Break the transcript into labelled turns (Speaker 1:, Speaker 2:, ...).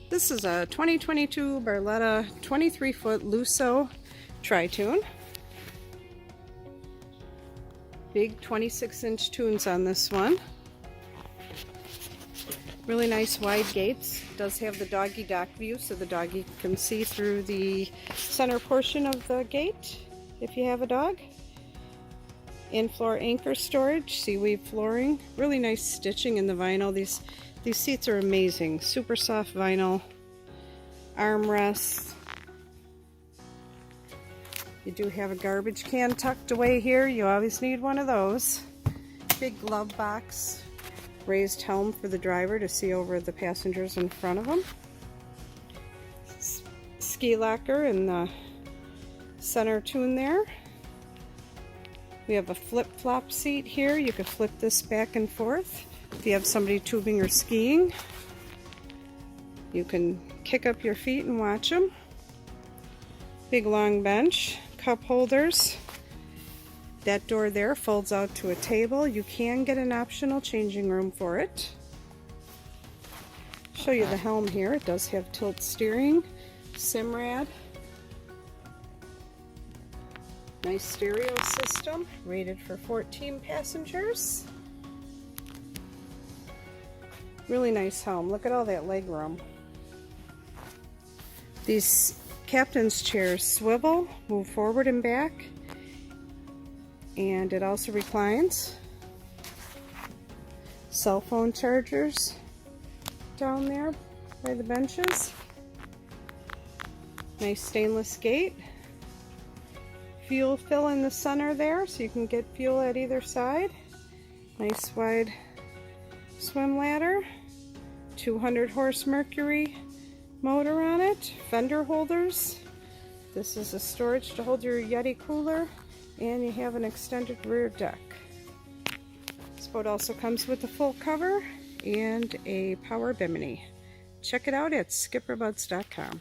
Speaker 1: This is a 2022 Barletta 23-foot Lusso Tri-Toon. Big 26-inch tunes on this one. Really nice wide gates. Does have the doggy dock view so the doggy can see through the center portion of the gate if you have a dog. In-floor anchor storage, seaweed flooring. Really nice stitching in the vinyl. These seats are amazing. Super soft vinyl. Armrests. You do have a garbage can tucked away here. You always need one of those. Big glove box. Raised helm for the driver to see over the passengers in front of him. Ski locker in the center tune there. We have a flip-flop seat here. You can flip this back and forth. If you have somebody tubing or skiing, you can kick up your feet and watch them. Big long bench, cup holders. That door there folds out to a table. You can get an optional changing room for it. Show you the helm here. It does have tilt steering, Simrad. Nice stereo system, rated for 14 passengers. Really nice helm. Look at all that leg room. These captain's chairs swivel, move forward and back, and it also reclines. Cell phone chargers down there by the benches. Nice stainless gate. Fuel fill in the center there so you can get fuel at either side. Nice wide swim ladder. 200 horse Mercury motor on it. Fender holders. This is a storage to hold your Yeti cooler, and you have an extended rear deck. This boat also comes with a full cover and a power bimini. Check it out at SkipperBud's.com.